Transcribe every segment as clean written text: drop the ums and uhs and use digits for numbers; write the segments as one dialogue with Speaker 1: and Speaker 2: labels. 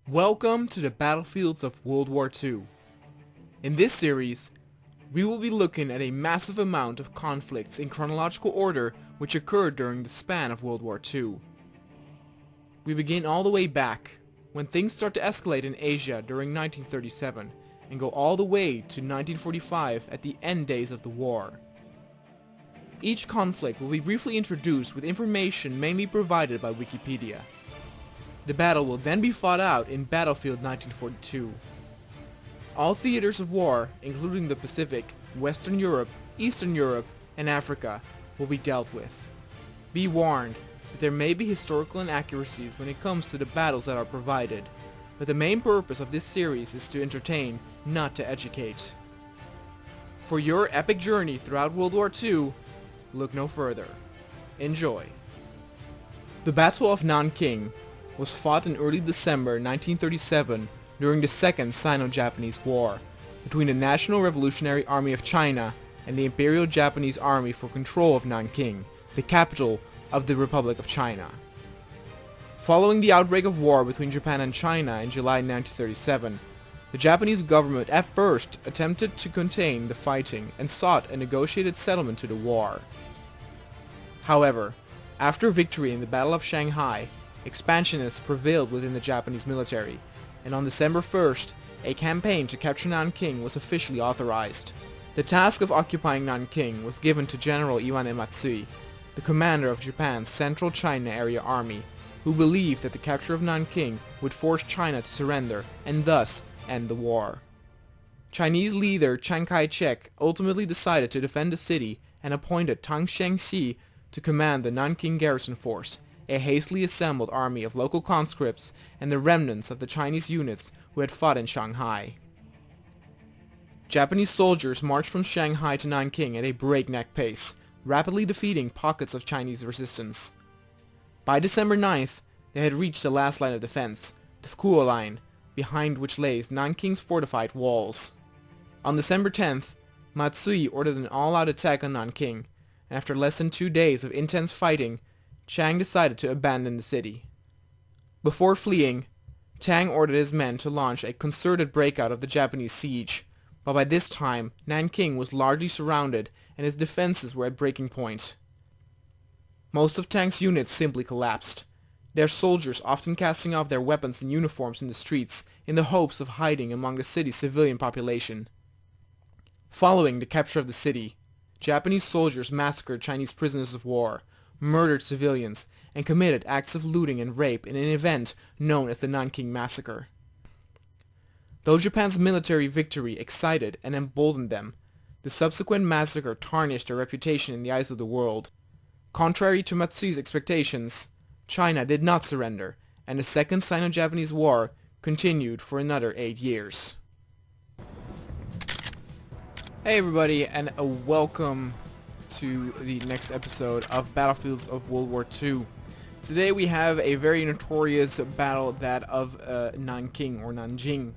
Speaker 1: Welcome to the battlefields of World War II. In this series, we will be looking at a massive amount of conflicts in chronological order which occurred during the span of World War II. We begin all the way back, when things start to escalate in Asia during 1937, and go all the way to 1945 at the end days of the war. Each conflict will be briefly introduced with information mainly provided by Wikipedia. The battle will then be fought out in Battlefield 1942. All theaters of war, including the Pacific, Western Europe, Eastern Europe, and Africa, will be dealt with. Be warned that there may be historical inaccuracies when it comes to the battles that are provided, but the main purpose of this series is to entertain, not to educate. For your epic journey throughout World War II, look no further. Enjoy. The Battle of Nanking was fought in early December 1937 during the Second Sino-Japanese War between the National Revolutionary Army of China and the Imperial Japanese Army for control of Nanking, the capital of the Republic of China. Following the outbreak of war between Japan and China in July 1937, the Japanese government at first attempted to contain the fighting and sought a negotiated settlement to the war. However, after victory in the Battle of Shanghai, expansionists prevailed within the Japanese military, and on December 1st, a campaign to capture Nanking was officially authorized. The task of occupying Nanking was given to General Iwane Matsui, the commander of Japan's Central China Area Army, who believed that the capture of Nanking would force China to surrender and thus end the war. Chinese leader Chiang Kai-shek ultimately decided to defend the city and appointed Tang Shengxi to command the Nanking Garrison Force, a hastily assembled army of local conscripts and the remnants of the Chinese units who had fought in Shanghai. Japanese soldiers marched from Shanghai to Nanking at a breakneck pace, rapidly defeating pockets of Chinese resistance. By December 9th, they had reached the last line of defense, the Fukuo Line, behind which lays Nanking's fortified walls. On December 10th, Matsui ordered an all-out attack on Nanking, and after less than 2 days of intense fighting, Chiang decided to abandon the city. Before fleeing, Chiang ordered his men to launch a concerted breakout of the Japanese siege, but by this time Nanking was largely surrounded and his defenses were at breaking point. Most of Chiang's units simply collapsed, their soldiers often casting off their weapons and uniforms in the streets in the hopes of hiding among the city's civilian population. Following the capture of the city, Japanese soldiers massacred Chinese prisoners of war, murdered civilians, and committed acts of looting and rape in an event known as the Nanking Massacre. Though Japan's military victory excited and emboldened them, the subsequent massacre tarnished their reputation in the eyes of the world. Contrary to Matsui's expectations, China did not surrender, and the Second Sino-Japanese War continued for another 8 years. Hey everybody, and welcome to the next episode of Battlefields of World War II. Today we have a very notorious battle, that of Nanking or Nanjing.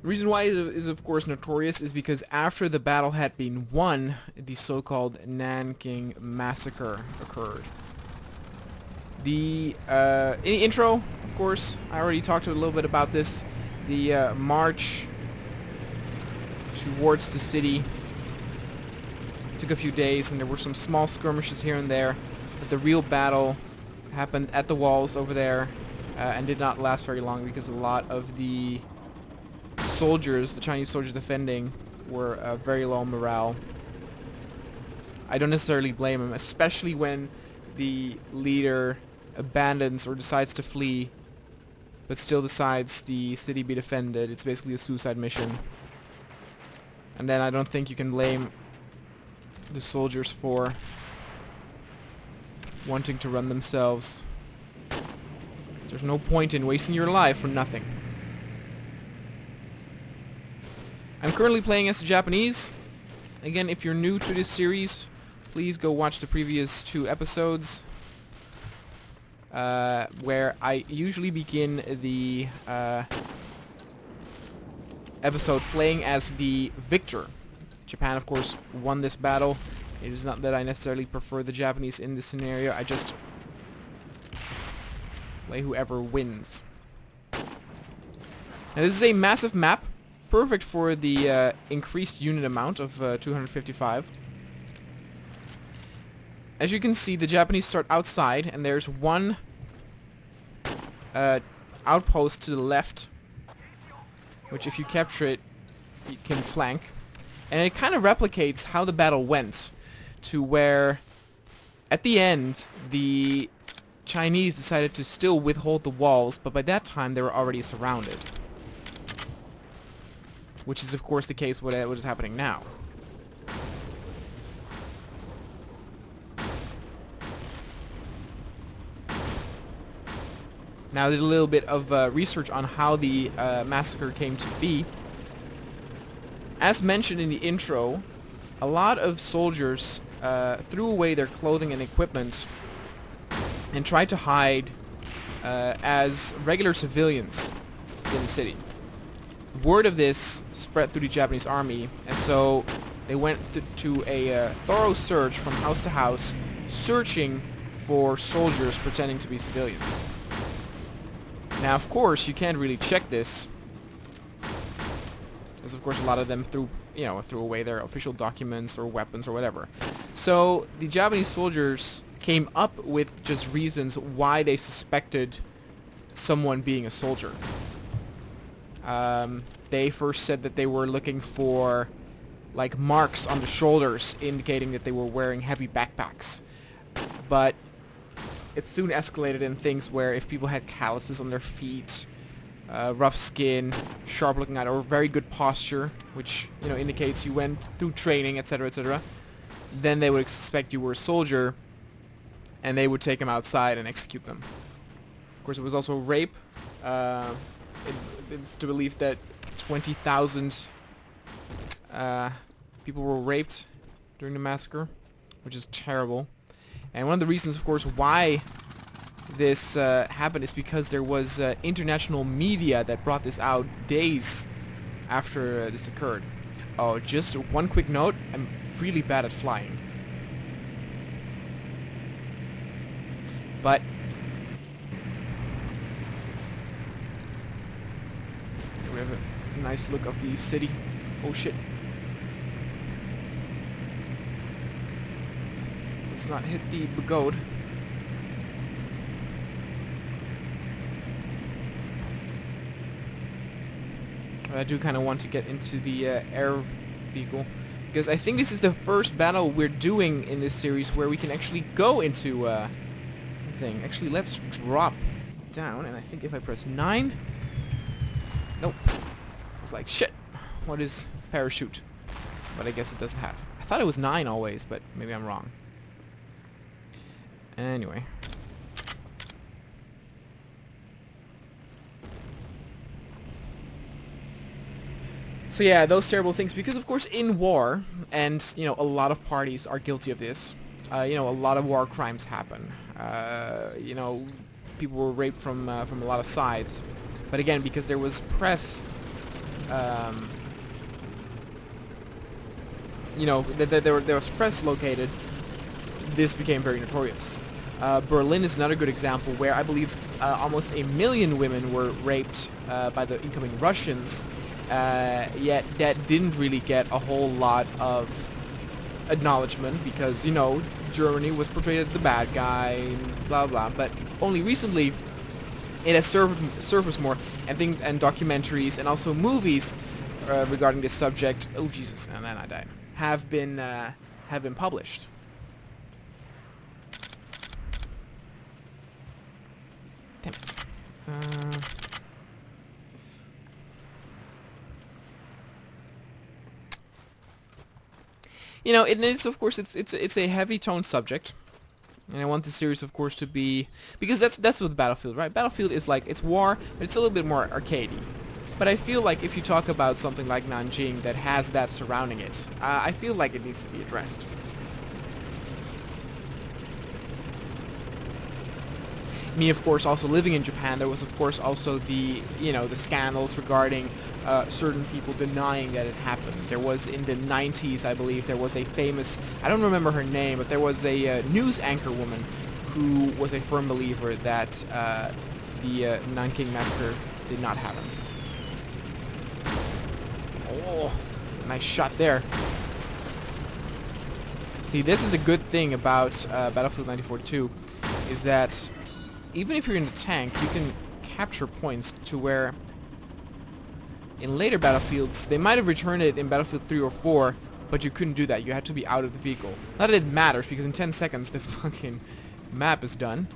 Speaker 1: The reason why it is of course notorious is because after the battle had been won, the so-called Nanking Massacre occurred. The in the intro, of course, I already talked a little bit about this. The march towards the city took a few days, and there were some small skirmishes here and there, but the real battle happened at the walls over there and did not last very long because a lot of the soldiers, the Chinese soldiers defending, were very low morale. I don't necessarily blame them, especially when the leader abandons or decides to flee but still decides the city be defended. It's basically a suicide mission. And then I don't think you can blame the soldiers for wanting to run themselves. There's no point in wasting your life for nothing. I'm currently playing as the Japanese. Again, if you're new to this series, please go watch the previous 2 episodes, where I usually begin the episode playing as the victor. Japan, of course, won this battle. It is not that I necessarily prefer the Japanese in this scenario. I just play whoever wins. Now this is a massive map, perfect for the increased unit amount of 255. As you can see, the Japanese start outside, and there's one outpost to the left, which if you capture it, you can flank. And it kind of replicates how the battle went, to where at the end the Chinese decided to still withhold the walls, but by that time they were already surrounded. Which is of course the case what is happening now. Now I did a little bit of research on how the massacre came to be. As mentioned in the intro, a lot of soldiers threw away their clothing and equipment and tried to hide as regular civilians in the city. Word of this spread through the Japanese army, and so they went to a thorough search from house to house, searching for soldiers pretending to be civilians. Now, of course, you can't really check this, because of course a lot of them threw away their official documents or weapons or whatever. So the Japanese soldiers came up with just reasons why they suspected someone being a soldier. They first said that they were looking for like marks on the shoulders indicating that they were wearing heavy backpacks. But it soon escalated in things where if people had calluses on their feet, rough skin, sharp looking eyes, or very good posture, which indicates you went through training, etc., etc., then they would suspect you were a soldier, and they would take them outside and execute them. Of course, it was also rape. It's to believe that 20,000 people were raped during the massacre, which is terrible. And one of the reasons, of course, why this happened is because there was international media that brought this out days after this occurred. Oh, just one quick note, I'm really bad at flying. But here we have a nice look of the city. Oh shit. Let's not hit the pagode. I do kind of want to get into the air vehicle, because I think this is the first battle we're doing in this series where we can actually go into the thing. Actually, let's drop down, and I think if I press 9... Nope. I was like, shit, what is parachute? But I guess it doesn't have. I thought it was 9 always, but maybe I'm wrong. Anyway. So yeah, those terrible things, because of course in war, and a lot of parties are guilty of this, a lot of war crimes happen. People were raped from a lot of sides. But again, because there was press, there was press located, this became very notorious. Berlin is another good example where I believe almost 1 million women were raped by the incoming Russians, yet that didn't really get a whole lot of acknowledgement because, Germany was portrayed as the bad guy, and blah blah. But only recently it has surfaced more, and things and documentaries and also movies regarding this subject. Oh Jesus! And then I died. Have been published. Damn it. It's of course it's a heavy toned subject, and I want the series, of course, to be, because that's what Battlefield, right? Battlefield is like, it's war, but it's a little bit more arcadey. But I feel like if you talk about something like Nanking that has that surrounding it, I feel like it needs to be addressed. Me, of course, also living in Japan, there was, of course, also the scandals regarding certain people denying that it happened. There was, in the 90s, I believe, there was a famous, I don't remember her name, but there was a news anchor woman who was a firm believer that the Nanking massacre did not happen. Oh, nice shot there. See, this is a good thing about Battlefield 1942, is that even if you're in the tank, you can capture points to where in later Battlefields, they might have returned it in Battlefield 3 or 4, but you couldn't do that. You had to be out of the vehicle. Not that it matters, because in 10 seconds the fucking map is done.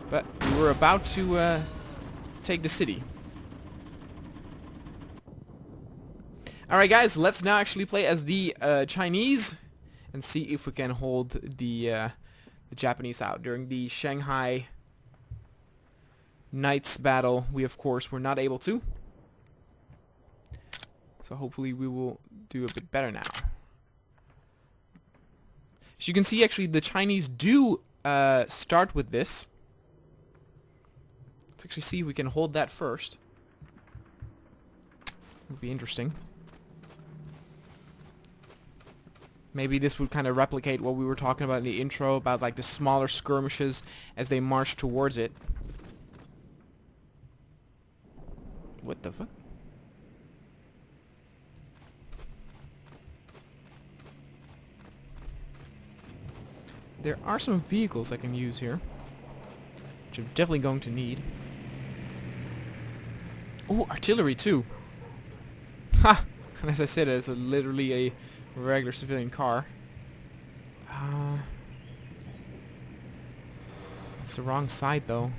Speaker 1: But we were about to take the city. Alright guys, let's now actually play as the Chinese and see if we can hold the Japanese out. During the Shanghai Knights battle, we of course were not able to. So hopefully we will do a bit better now. As you can see, actually the Chinese do start with this. Let's actually see if we can hold that first. Would be interesting. Maybe this would kind of replicate what we were talking about in the intro, about like the smaller skirmishes as they march towards it. What the fuck? There are some vehicles I can use here, which I'm definitely going to need. Oh, artillery too. Ha! And as I said, it's literally a regular civilian car. It's the wrong side though.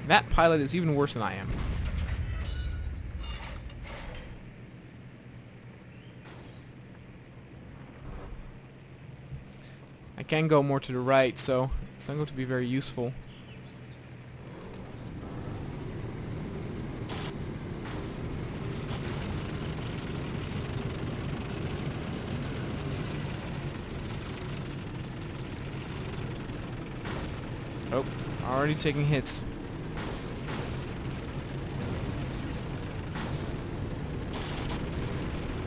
Speaker 1: That pilot is even worse than I am. I can go more to the right, so it's not going to be very useful. Oh, already taking hits.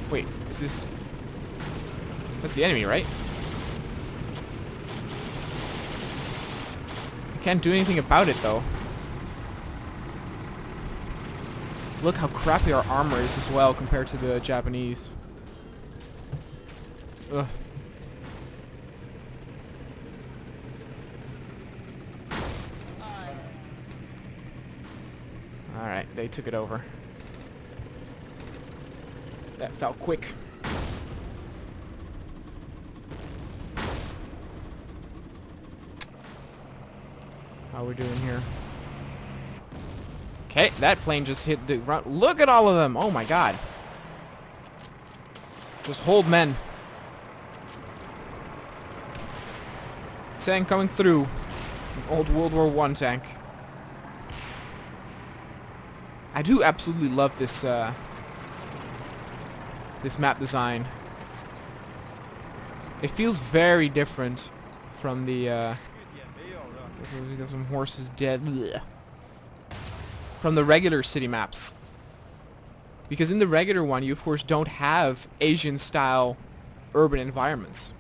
Speaker 1: Wait, is this... That's the enemy, right? I can't do anything about it, though. Look how crappy our armor is as well compared to the Japanese. Ugh. Alright, they took it over. That felt quick. How we doing here? Okay, that plane just hit the ground. Look at all of them! Oh my god. Just hold, men. Tank coming through. An old World War I tank. I do absolutely love this this map design. It feels very different from the we got some horses dead. Blech. From the regular city maps. Because in the regular one you of course don't have Asian style urban environments.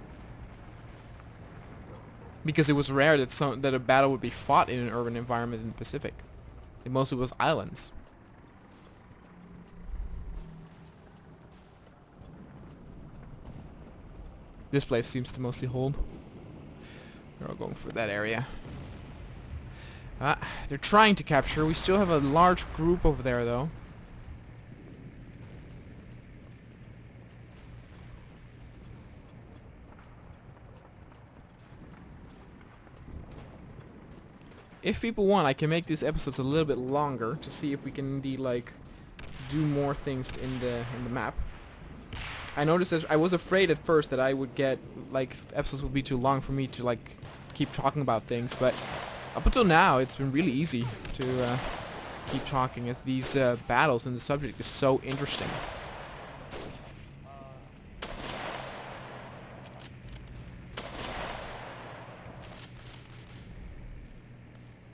Speaker 1: Because it was rare that a battle would be fought in an urban environment in the Pacific. It mostly was islands. This place seems to mostly hold. They're all going for that area. They're trying to capture. We still have a large group over there, though. If people want, I can make these episodes a little bit longer to see if we can indeed like do more things in the map. I noticed that I was afraid at first that I would get like episodes would be too long for me to like keep talking about things, but up until now it's been really easy to keep talking as these battles and the subject is so interesting.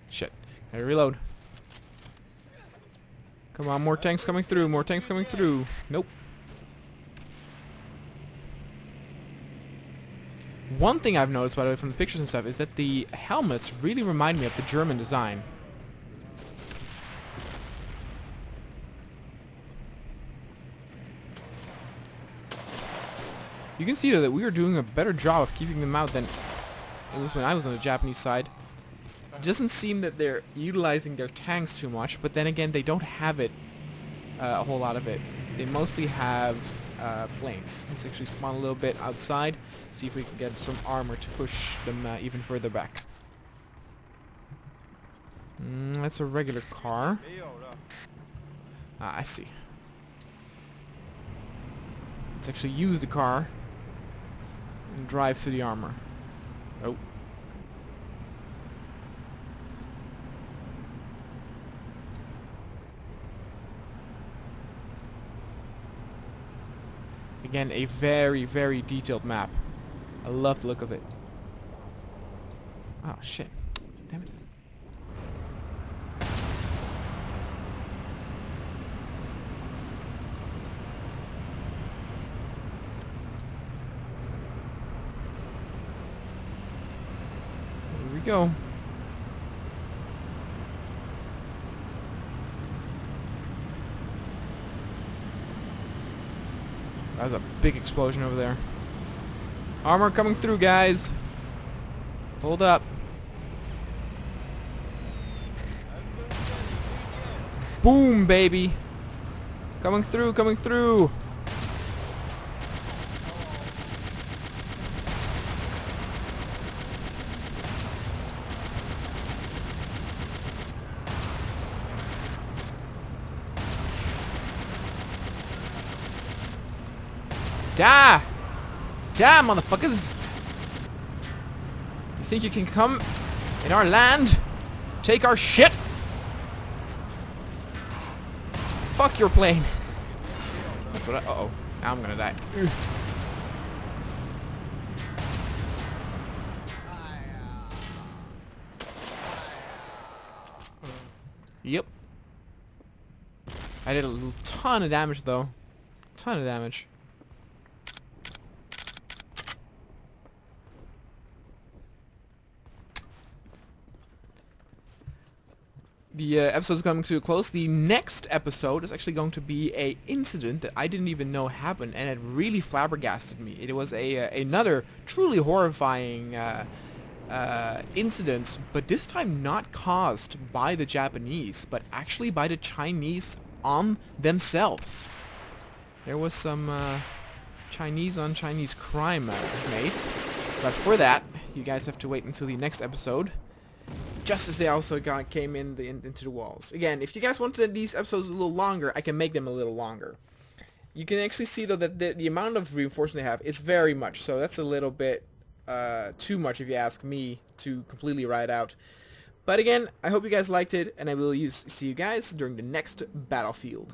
Speaker 1: Shit. Gotta reload. Come on, more tanks coming through, more tanks coming through. Nope. One thing I've noticed, by the way, from the pictures and stuff, is that the helmets really remind me of the German design. You can see though that we are doing a better job of keeping them out than at least when I was on the Japanese side. It doesn't seem that they're utilizing their tanks too much, but then again, they don't have it, a whole lot of it. They mostly have planes. Let's actually spawn a little bit outside, see if we can get some armor to push them even further back. That's a regular car. Ah, I see. Let's actually use the car and drive through the armor. Oh. Again, a very, very detailed map. I love the look of it. Oh, shit. Damn it. Here we go. That's a big explosion over there. Armor coming through, guys. Hold up. Boom, baby. Coming through, coming through. Die! Die, motherfuckers! You think you can come in our land? Take our shit? Fuck your plane. That's what I... Uh-oh. Now I'm gonna die. Yep. I did a ton of damage, though. Ton of damage. The episode's coming to a close. The next episode is actually going to be a incident that I didn't even know happened, and it really flabbergasted me. It was another truly horrifying incident, but this time not caused by the Japanese, but actually by the Chinese on themselves. There was some Chinese on Chinese crime made, but for that, you guys have to wait until the next episode. Just as they also came into the walls. Again, if you guys wanted these episodes a little longer, I can make them a little longer. You can actually see, though, that the amount of reinforcement they have is very much. So that's a little bit too much, if you ask me, to completely ride out. But again, I hope you guys liked it, and I will see you guys during the next battlefield.